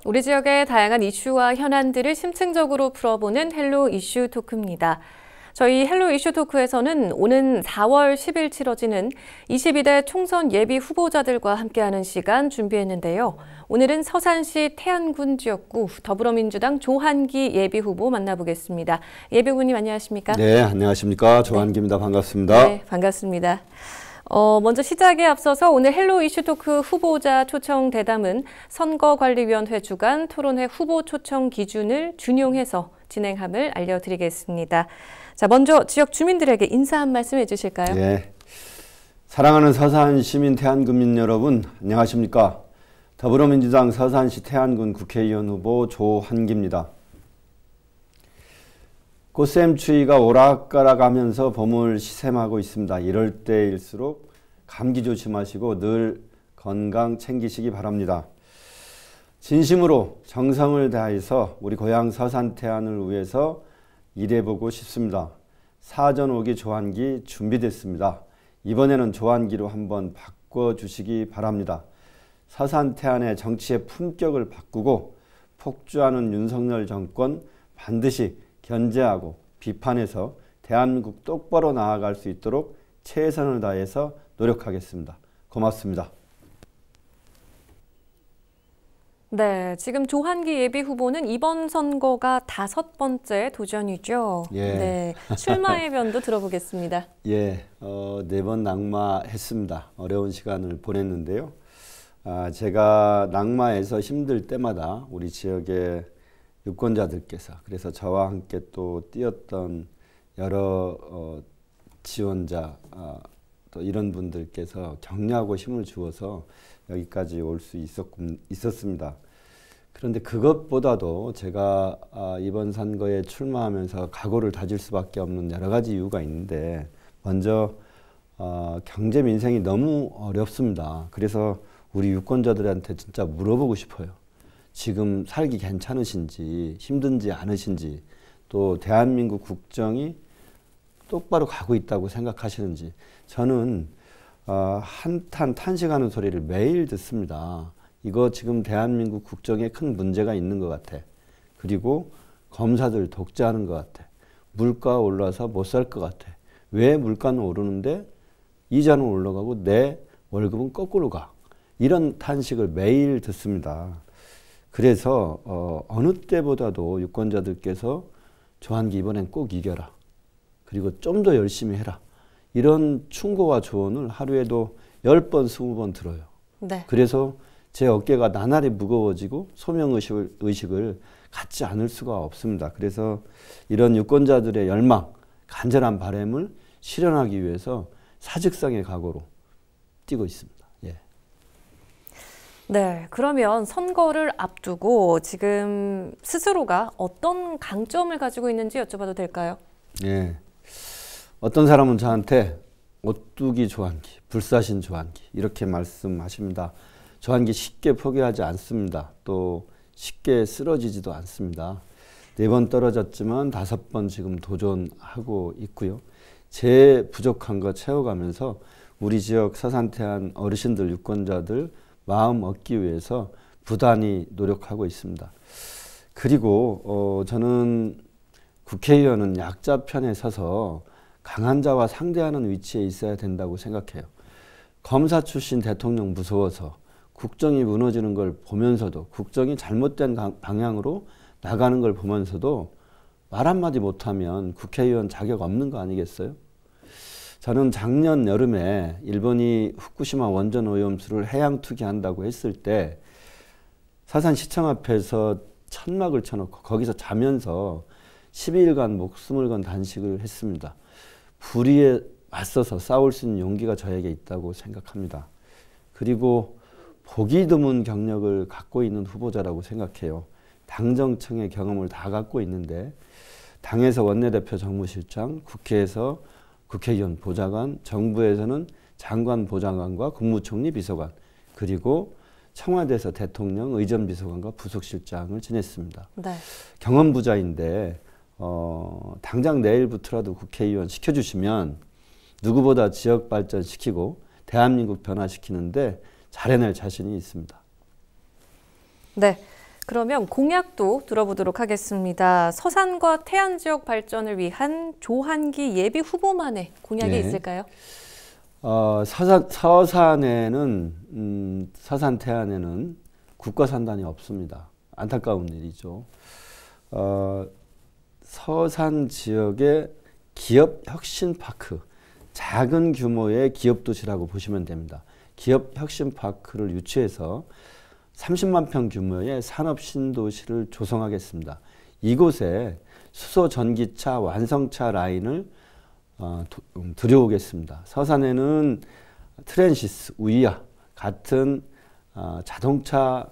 우리 지역의 다양한 이슈와 현안들을 심층적으로 풀어보는 헬로 이슈 토크입니다. 저희 헬로 이슈 토크에서는 오는 4월 10일 치러지는 22대 총선 예비 후보자들과 함께하는 시간 준비했는데요. 오늘은 서산시 태안군 지역구 더불어민주당 조한기 예비 후보 만나보겠습니다. 예비 후보님 안녕하십니까? 네, 안녕하십니까? 조한기입니다. 반갑습니다. 네, 반갑습니다. 먼저 시작에 앞서서 오늘 헬로 이슈 토크 후보자 초청 대담은 선거관리위원회 주관 토론회 후보 초청 기준을 준용해서 진행함을 알려드리겠습니다. 자, 먼저 지역 주민들에게 인사 한 말씀 해주실까요? 네, 사랑하는 서산 시민 태안군민 여러분 안녕하십니까? 더불어민주당 서산시 태안군 국회의원 후보 조한기입니다. 꽃샘추위가 오락가락하면서 봄을 시샘하고 있습니다. 이럴 때일수록 감기 조심하시고 늘 건강 챙기시기 바랍니다. 진심으로 정성을 다해서 우리 고향 서산 태안을 위해서 일해보고 싶습니다. 사전 오기 조한기 준비됐습니다. 이번에는 조한기로 한번 바꿔주시기 바랍니다. 서산 태안의 정치의 품격을 바꾸고 폭주하는 윤석열 정권 반드시 견제하고 비판해서 대한민국 똑바로 나아갈 수 있도록 최선을 다해서 노력하겠습니다. 고맙습니다. 네, 지금 조한기 예비 후보는 이번 선거가 5번째 도전이죠. 예. 네, 출마의 변도 들어보겠습니다. 예, 4번 낙마했습니다. 어려운 시간을 보냈는데요. 제가 낙마해서 힘들 때마다 우리 지역의 유권자들께서 그래서 저와 함께 또 뛰었던 여러 지원자 또 이런 분들께서 격려하고 힘을 주어서 여기까지 올 수 있었습니다. 그런데 그것보다도 제가 이번 선거에 출마하면서 각오를 다질 수밖에 없는 여러 가지 이유가 있는데 먼저 경제 민생이 너무 어렵습니다. 그래서 우리 유권자들한테 진짜 물어보고 싶어요. 지금 살기 괜찮으신지 힘든지 않으신지 또 대한민국 국정이 똑바로 가고 있다고 생각하시는지 저는 한탄 탄식하는 소리를 매일 듣습니다. 이거 지금 대한민국 국정에 큰 문제가 있는 것 같아. 그리고 검사들 독재하는 것 같아. 물가 올라서 못 살 것 같아. 왜 물가는 오르는데 이자는 올라가고 내 월급은 거꾸로 가. 이런 탄식을 매일 듣습니다. 그래서 어느 때보다도 유권자들께서 조한기 이번엔 꼭 이겨라. 그리고 좀 더 열심히 해라. 이런 충고와 조언을 하루에도 10번, 20번 들어요. 네. 그래서 제 어깨가 나날이 무거워지고 소명의식을 갖지 않을 수가 없습니다. 그래서 이런 유권자들의 열망, 간절한 바람을 실현하기 위해서 사직성의 각오로 뛰고 있습니다. 예. 네, 그러면 선거를 앞두고 지금 스스로가 어떤 강점을 가지고 있는지 여쭤봐도 될까요? 예. 어떤 사람은 저한테 오뚜기 조한기, 불사신 조한기 이렇게 말씀하십니다. 조한기 쉽게 포기하지 않습니다. 또 쉽게 쓰러지지도 않습니다. 4번 떨어졌지만 5번 지금 도전하고 있고요. 제 부족한 거 채워가면서 우리 지역 서산태안 어르신들 유권자들 마음 얻기 위해서 부단히 노력하고 있습니다. 그리고 저는 국회의원은 약자 편에 서서 강한 자와 상대하는 위치에 있어야 된다고 생각해요. 검사 출신 대통령 무서워서 국정이 무너지는 걸 보면서도 국정이 잘못된 방향으로 나가는 걸 보면서도 말 한마디 못하면 국회의원 자격 없는 거 아니겠어요? 저는 작년 여름에 일본이 후쿠시마 원전 오염수를 해양 투기한다고 했을 때 서산시청 앞에서 천막을 쳐놓고 거기서 자면서 12일간 목숨을 건 단식을 했습니다. 불의에 맞서서 싸울 수 있는 용기가 저에게 있다고 생각합니다. 그리고 보기 드문 경력을 갖고 있는 후보자라고 생각해요. 당정청의 경험을 다 갖고 있는데 당에서 원내대표 정무실장, 국회에서 국회의원 보좌관, 정부에서는 장관 보좌관과 국무총리 비서관, 그리고 청와대에서 대통령 의전비서관과 부속실장을 지냈습니다. 네. 경험 부자인데 당장 내일부터라도 국회의원 시켜주시면 누구보다 지역 발전시키고 대한민국 변화시키는데 잘해낼 자신이 있습니다. 네. 그러면 공약도 들어보도록 하겠습니다. 서산과 태안 지역 발전을 위한 조한기 예비 후보만의 공약이 네. 있을까요? 서산에는 서산 태안에는 국가산단이 없습니다. 안타까운 일이죠. 서산 지역의 기업혁신파크, 작은 규모의 기업도시라고 보시면 됩니다. 기업혁신파크를 유치해서 30만 평 규모의 산업신도시를 조성하겠습니다. 이곳에 수소전기차 완성차 라인을 들여오겠습니다. 서산에는 트랜시스, 우이아 같은 자동차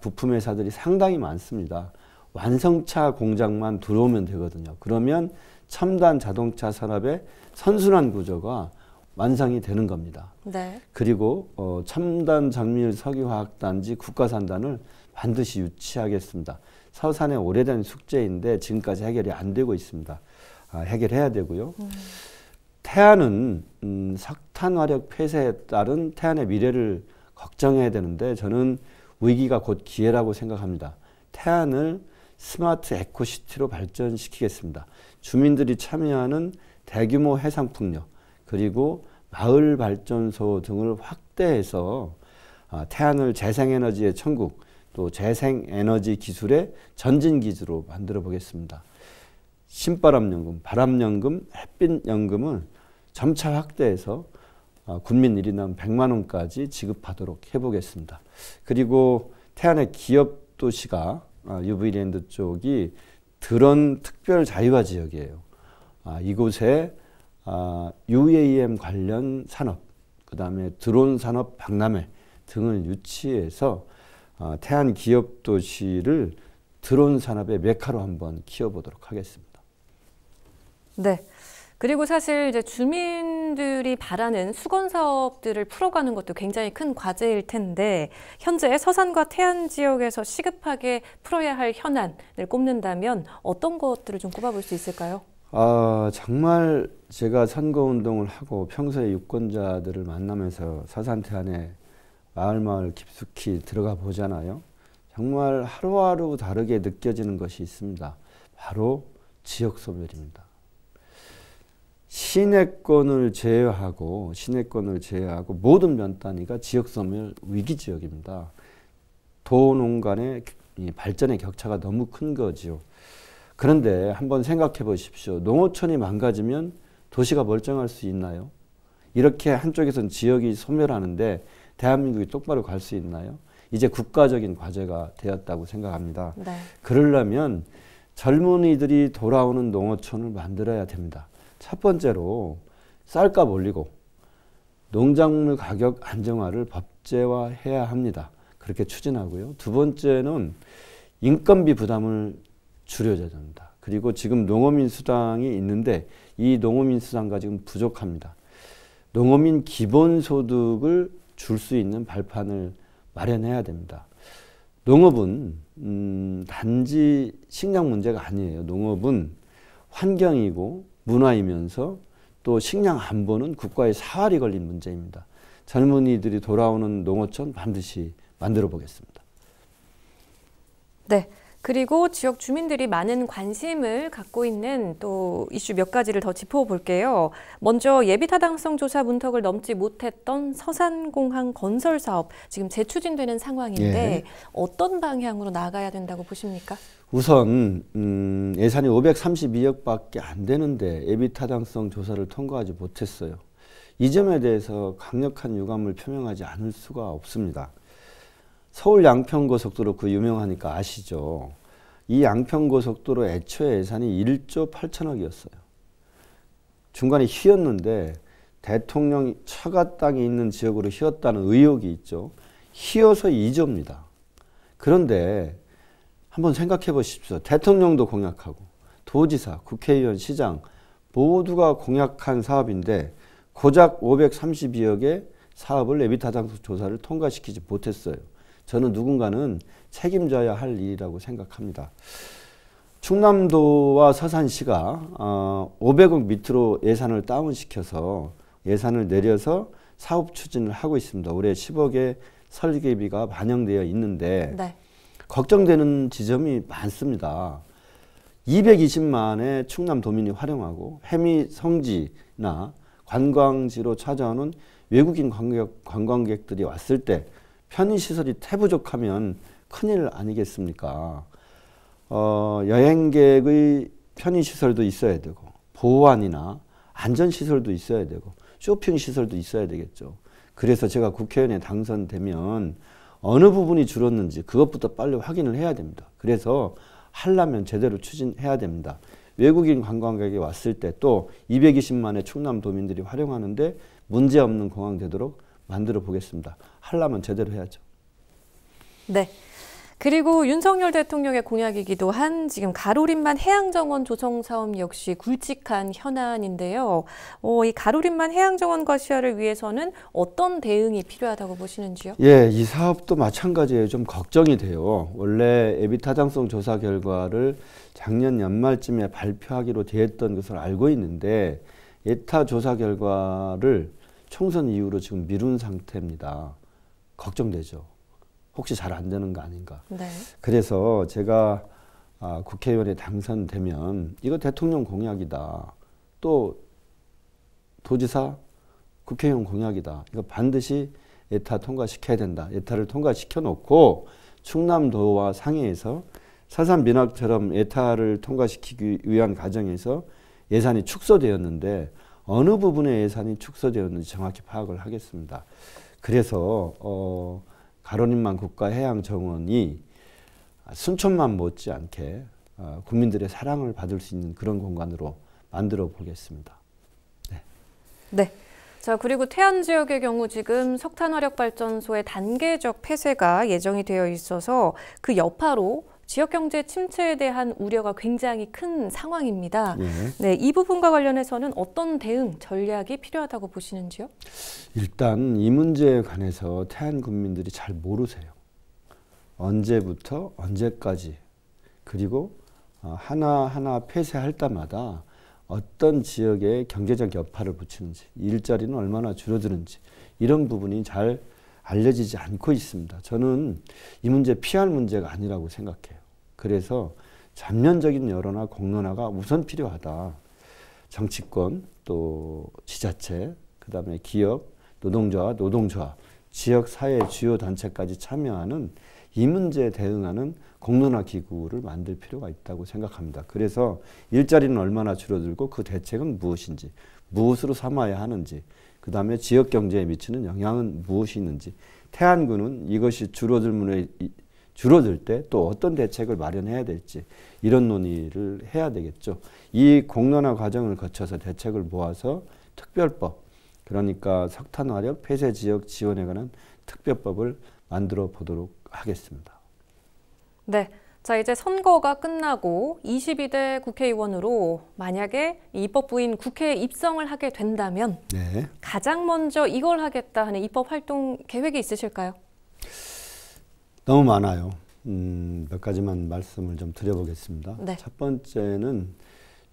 부품 회사들이 상당히 많습니다. 완성차 공장만 들어오면 되거든요. 그러면 첨단 자동차 산업의 선순환 구조가 완성이 되는 겁니다. 네. 그리고 첨단 정밀 석유화학단지 국가산단을 반드시 유치하겠습니다. 서산의 오래된 숙제인데 지금까지 해결이 안 되고 있습니다. 해결해야 되고요. 태안은 석탄화력 폐쇄에 따른 태안의 미래를 걱정해야 되는데 저는 위기가 곧 기회라고 생각합니다. 태안을 스마트 에코시티로 발전시키겠습니다. 주민들이 참여하는 대규모 해상풍력 그리고 마을 발전소 등을 확대해서 태안을 재생에너지의 천국 또 재생에너지 기술의 전진기지로 만들어 보겠습니다. 신바람연금, 바람연금, 햇빛연금을 점차 확대해서 군민 1인당 100만 원까지 지급하도록 해보겠습니다. 그리고 태안의 기업도시가 UV랜드 쪽이 드론 특별 자유화 지역이에요. 이곳에 UAM 관련 산업, 그 다음에 드론 산업 박람회 등을 유치해서 태안 기업도시를 드론 산업의 메카로 한번 키워보도록 하겠습니다. 네. 그리고 사실 이제 주민들이 바라는 수건 사업들을 풀어가는 것도 굉장히 큰 과제일 텐데 현재 서산과 태안 지역에서 시급하게 풀어야 할 현안을 꼽는다면 어떤 것들을 좀 꼽아볼 수 있을까요? 정말 제가 선거운동을 하고 평소에 유권자들을 만나면서 서산 태안에 마을 깊숙이 들어가 보잖아요. 정말 하루하루 다르게 느껴지는 것이 있습니다. 바로 지역소멸입니다. 시내권을 제외하고 모든 면 단위가 지역소멸 위기지역입니다. 도농 간의 발전의 격차가 너무 큰 거지요. 그런데 한번 생각해 보십시오. 농어촌이 망가지면 도시가 멀쩡할 수 있나요? 이렇게 한쪽에서는 지역이 소멸하는데 대한민국이 똑바로 갈 수 있나요? 이제 국가적인 과제가 되었다고 생각합니다. 네. 그러려면 젊은이들이 돌아오는 농어촌을 만들어야 됩니다. 첫 번째로 쌀값 올리고 농작물 가격 안정화를 법제화해야 합니다. 그렇게 추진하고요. 두 번째는 인건비 부담을 줄여야 됩니다. 그리고 지금 농어민 수당이 있는데 이 농어민 수당과 지금 부족합니다. 농어민 기본소득을 줄 수 있는 발판을 마련해야 됩니다. 농업은 단지 식량 문제가 아니에요. 농업은 환경이고 문화이면서 또 식량 안보는 국가의 사활이 걸린 문제입니다. 젊은이들이 돌아오는 농어촌 반드시 만들어 보겠습니다. 네. 그리고 지역 주민들이 많은 관심을 갖고 있는 또 이슈 몇 가지를 더 짚어볼게요. 먼저 예비타당성 조사 문턱을 넘지 못했던 서산공항 건설 사업 지금 재추진되는 상황인데 예. 어떤 방향으로 나가야 된다고 보십니까? 우선 예산이 532억밖에 안 되는데 예비타당성 조사를 통과하지 못했어요. 이 점에 대해서 강력한 유감을 표명하지 않을 수가 없습니다. 서울 양평고속도로 그 유명하니까 아시죠? 이 양평고속도로 애초에 예산이 1조 8천억이었어요. 중간에 휘었는데 대통령 처가 땅이 있는 지역으로 휘었다는 의혹이 있죠. 휘어서 2조입니다. 그런데 한번 생각해 보십시오. 대통령도 공약하고 도지사, 국회의원, 시장 모두가 공약한 사업인데 고작 532억의 사업을 예비타당성 조사를 통과시키지 못했어요. 저는 누군가는 책임져야 할 일이라고 생각합니다. 충남도와 서산시가 500억 밑으로 예산을 다운시켜서 예산을 내려서 사업 추진을 하고 있습니다. 올해 10억의 설계비가 반영되어 있는데 네. 걱정되는 지점이 많습니다. 220만의 충남도민이 활용하고 해미 성지나 관광지로 찾아오는 외국인 관광객들이 왔을 때 편의시설이 태부족하면 큰일 아니겠습니까? 여행객의 편의시설도 있어야 되고 보안이나 안전시설도 있어야 되고 쇼핑시설도 있어야 되겠죠. 그래서 제가 국회의원에 당선되면 어느 부분이 줄었는지 그것부터 빨리 확인을 해야 됩니다. 그래서 하려면 제대로 추진해야 됩니다. 외국인 관광객이 왔을 때 또 220만의 충남도민들이 활용하는데 문제없는 공항 되도록 만들어 보겠습니다. 하려면 제대로 해야죠. 네. 그리고 윤석열 대통령의 공약이기도 한 지금 가로림만 해양정원 조성 사업 역시 굵직한 현안인데요. 이 가로림만 해양정원과 시야를 위해서는 어떤 대응이 필요하다고 보시는지요? 예, 이 사업도 마찬가지예요. 좀 걱정이 돼요. 원래 예비 타당성 조사 결과를 작년 연말쯤에 발표하기로 되었던 것을 알고 있는데 예타 조사 결과를 총선 이후로 지금 미룬 상태입니다. 걱정되죠. 혹시 잘 안 되는 거 아닌가. 네. 그래서 제가 국회의원에 당선되면 이거 대통령 공약이다. 또 도지사 국회의원 공약이다. 이거 반드시 예타 통과시켜야 된다. 예타를 통과시켜 놓고 충남도와 상의해서 사산 민학처럼 예타를 통과시키기 위한 과정에서 예산이 축소되었는데 어느 부분에 예산이 축소되었는지 정확히 파악을 하겠습니다. 그래서 가로림만 국가해양정원이 순천만 못지않게 국민들의 사랑을 받을 수 있는 그런 공간으로 만들어 보겠습니다. 네. 네. 자, 그리고 태안 지역의 경우 지금 석탄화력발전소의 단계적 폐쇄가 예정이 되어 있어서 그 여파로 지역 경제 침체에 대한 우려가 굉장히 큰 상황입니다. 예. 네, 이 부분과 관련해서는 어떤 대응 전략이 필요하다고 보시는지요? 일단 이 문제에 관해서 태안 국민들이 잘 모르세요. 언제부터 언제까지 그리고 하나하나 폐쇄할 때마다 어떤 지역에 경제적 여파를 붙이는지 일자리는 얼마나 줄어드는지 이런 부분이 잘 알려지지 않고 있습니다. 저는 이 문제 피할 문제가 아니라고 생각해요. 그래서 전면적인 여론화 공론화가 우선 필요하다. 정치권 또 지자체 그다음에 기업 노동자와 노동조합 지역사회 주요 단체까지 참여하는 이 문제에 대응하는 공론화 기구를 만들 필요가 있다고 생각합니다. 그래서 일자리는 얼마나 줄어들고 그 대책은 무엇인지 무엇으로 삼아야 하는지 그 다음에 지역 경제에 미치는 영향은 무엇이 있는지 태안군은 이것이 줄어들 때 또 어떤 대책을 마련해야 될지 이런 논의를 해야 되겠죠. 이 공론화 과정을 거쳐서 대책을 모아서 특별법 그러니까 석탄화력 폐쇄 지역 지원에 관한 특별법을 만들어 보도록 하겠습니다. 네. 자, 이제 선거가 끝나고 22대 국회의원으로 만약에 입법부인 국회에 입성을 하게 된다면 네. 가장 먼저 이걸 하겠다 하는 입법 활동 계획이 있으실까요? 너무 많아요. 몇 가지만 말씀을 좀 드려보겠습니다. 네. 첫 번째는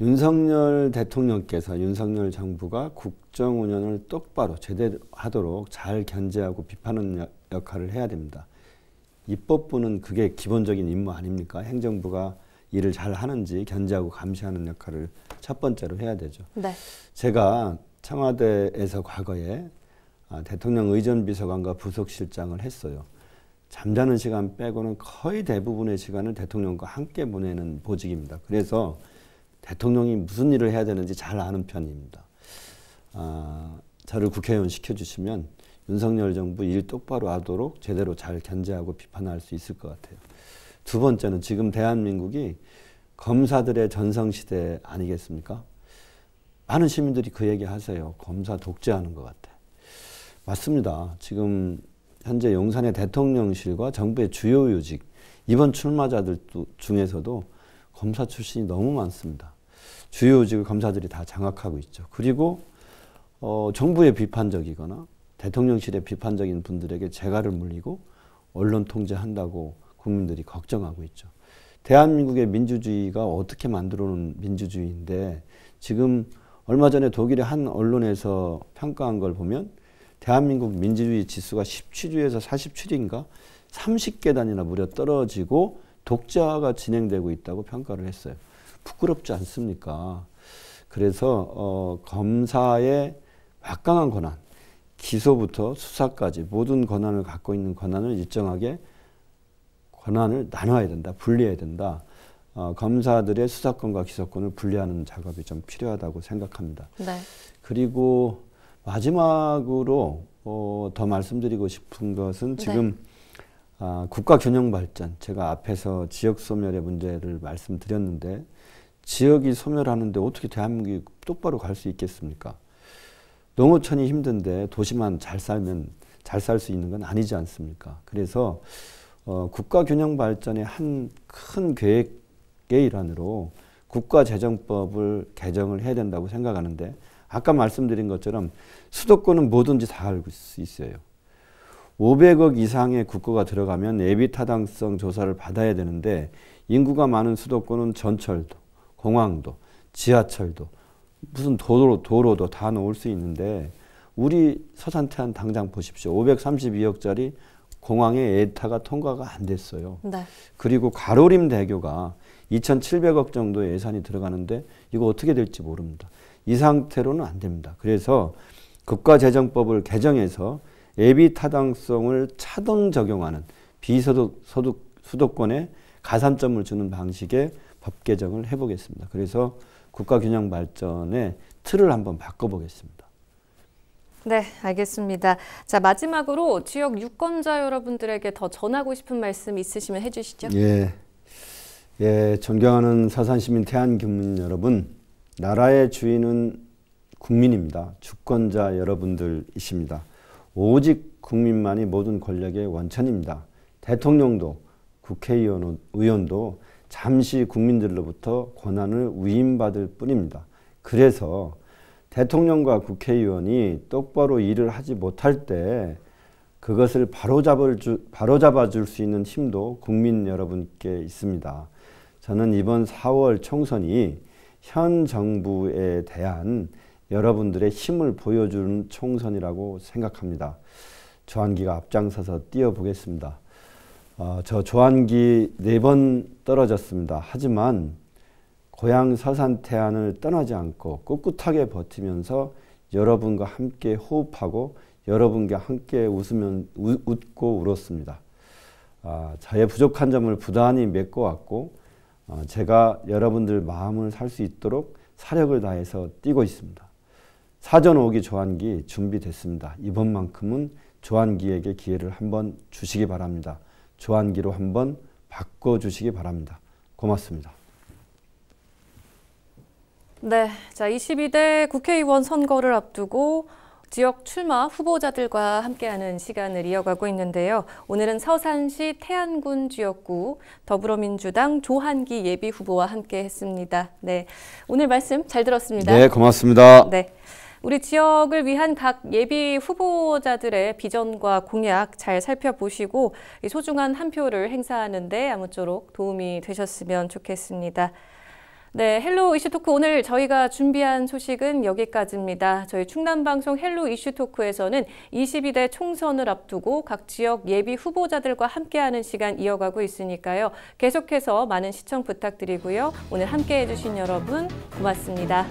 윤석열 대통령께서 윤석열 정부가 국정 운영을 똑바로 제대로 하도록 잘 견제하고 비판하는 역할을 해야 됩니다. 입법부는 그게 기본적인 임무 아닙니까? 행정부가 일을 잘 하는지 견제하고 감시하는 역할을 첫 번째로 해야 되죠. 네. 제가 청와대에서 과거에 대통령 의전비서관과 부속실장을 했어요. 잠자는 시간 빼고는 거의 대부분의 시간을 대통령과 함께 보내는 보직입니다. 그래서 대통령이 무슨 일을 해야 되는지 잘 아는 편입니다. 저를 국회의원 시켜주시면 윤석열 정부 일 똑바로 하도록 제대로 잘 견제하고 비판할 수 있을 것 같아요. 두 번째는 지금 대한민국이 검사들의 전성시대 아니겠습니까? 많은 시민들이 그 얘기 하세요. 검사 독재하는 것 같아. 맞습니다. 지금 현재 용산의 대통령실과 정부의 주요 요직, 이번 출마자들 중에서도 검사 출신이 너무 많습니다. 주요 요직을 검사들이 다 장악하고 있죠. 그리고 정부에 비판적이거나 대통령실에 비판적인 분들에게 재갈을 물리고 언론 통제한다고 국민들이 걱정하고 있죠. 대한민국의 민주주의가 어떻게 만들어 놓은 민주주의인데 지금 얼마 전에 독일의 한 언론에서 평가한 걸 보면 대한민국 민주주의 지수가 17위에서 47위인가 30계단이나 무려 떨어지고 독재화가 진행되고 있다고 평가를 했어요. 부끄럽지 않습니까? 그래서 검사의 막강한 권한, 기소부터 수사까지 모든 권한을 갖고 있는 권한을 일정하게 권한을 나눠야 된다, 분리해야 된다. 검사들의 수사권과 기소권을 분리하는 작업이 좀 필요하다고 생각합니다. 네. 그리고 마지막으로 더 말씀드리고 싶은 것은 지금 국가균형발전, 제가 앞에서 지역소멸의 문제를 말씀드렸는데 지역이 소멸하는데 어떻게 대한민국이 똑바로 갈 수 있겠습니까? 농어촌이 힘든데 도시만 잘 살면 잘 살 수 있는 건 아니지 않습니까? 그래서 국가균형발전의 한 큰 계획의 일환으로 국가재정법을 개정을 해야 된다고 생각하는데 아까 말씀드린 것처럼 수도권은 뭐든지 다 할 수 있어요. 500억 이상의 국고가 들어가면 예비타당성 조사를 받아야 되는데 인구가 많은 수도권은 전철도, 공항도, 지하철도, 무슨 도로도 다 놓을 수 있는데 우리 서산태안 당장 보십시오. 532억짜리 공항의 예타가 통과가 안 됐어요. 네. 그리고 가로림대교가 2,700억 정도의 예산이 들어가는데 이거 어떻게 될지 모릅니다. 이 상태로는 안 됩니다. 그래서 국가재정법을 개정해서 예비타당성을 차등 적용하는 수도권에 가산점을 주는 방식의 법 개정을 해보겠습니다. 그래서 국가균형발전의 틀을 한번 바꿔보겠습니다. 네, 알겠습니다. 자, 마지막으로 지역 유권자 여러분들에게 더 전하고 싶은 말씀 있으시면 해주시죠. 예, 존경하는 서산시민 태안군민 여러분, 나라의 주인은 국민입니다. 주권자 여러분들이십니다. 오직 국민만이 모든 권력의 원천입니다. 대통령도 국회의원도 잠시 국민들로부터 권한을 위임받을 뿐입니다. 그래서 대통령과 국회의원이 똑바로 일을 하지 못할 때 그것을 바로잡아 줄 수 있는 힘도 국민 여러분께 있습니다. 저는 이번 4월 총선이 현 정부에 대한 여러분들의 힘을 보여주는 총선이라고 생각합니다. 조한기가 앞장서서 뛰어보겠습니다. 저 조한기 4번 떨어졌습니다. 하지만 고향 서산태안을 떠나지 않고 꿋꿋하게 버티면서 여러분과 함께 호흡하고 여러분과 함께 웃고 울었습니다. 저의 부족한 점을 부단히 메꿔왔고 제가 여러분들 마음을 살 수 있도록 사력을 다해서 뛰고 있습니다. 사전 5기 조한기 준비됐습니다. 이번만큼은 조한기에게 기회를 한번 주시기 바랍니다. 조한기로 한번 바꿔주시기 바랍니다. 고맙습니다. 네, 자 22대 국회의원 선거를 앞두고 지역 출마 후보자들과 함께하는 시간을 이어가고 있는데요. 오늘은 서산시 태안군 지역구 더불어민주당 조한기 예비후보와 함께했습니다. 네, 오늘 말씀 잘 들었습니다. 네, 고맙습니다. 네, 우리 지역을 위한 각 예비 후보자들의 비전과 공약 잘 살펴보시고 소중한 한 표를 행사하는 데 아무쪼록 도움이 되셨으면 좋겠습니다. 네, 헬로 이슈토크 오늘 저희가 준비한 소식은 여기까지입니다. 저희 충남방송 헬로 이슈토크에서는 22대 총선을 앞두고 각 지역 예비 후보자들과 함께하는 시간 이어가고 있으니까요. 계속해서 많은 시청 부탁드리고요. 오늘 함께해 주신 여러분 고맙습니다.